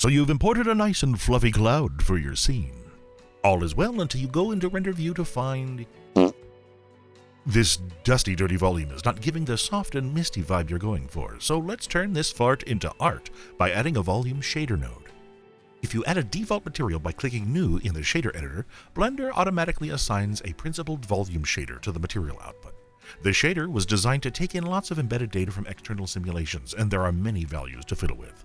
So you've imported a nice and fluffy cloud for your scene. All is well until you go into render view to find... This dusty, dirty volume is not giving the soft and misty vibe you're going for, so let's turn this fart into art by adding a volume shader node. If you add a default material by clicking New in the shader editor, Blender automatically assigns a principled volume shader to the material output. The shader was designed to take in lots of embedded data from external simulations, and there are many values to fiddle with.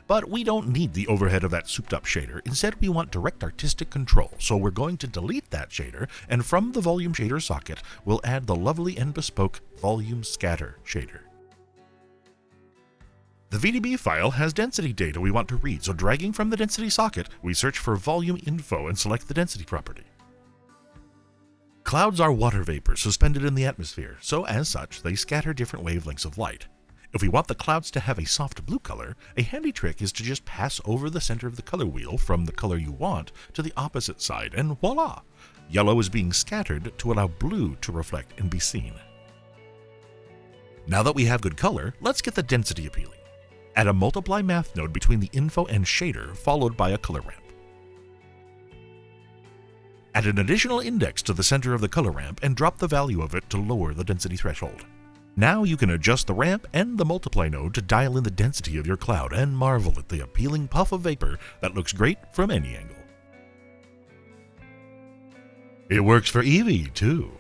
But we don't need the overhead of that souped-up shader. Instead, we want direct artistic control, so we're going to delete that shader, and from the volume shader socket, we'll add the lovely and bespoke volume scatter shader. The VDB file has density data we want to read, so dragging from the density socket, we search for volume info and select the density property. Clouds are water vapor suspended in the atmosphere, so as such, they scatter different wavelengths of light. If we want the clouds to have a soft blue color, a handy trick is to just pass over the center of the color wheel from the color you want to the opposite side, and voila! Yellow is being scattered to allow blue to reflect and be seen. Now that we have good color, let's get the density appealing. Add a multiply math node between the info and shader, followed by a color ramp. Add an additional index to the center of the color ramp and drop the value of it to lower the density threshold. Now you can adjust the ramp and the multiply node to dial in the density of your cloud and marvel at the appealing puff of vapor that looks great from any angle. It works for Eevee, too.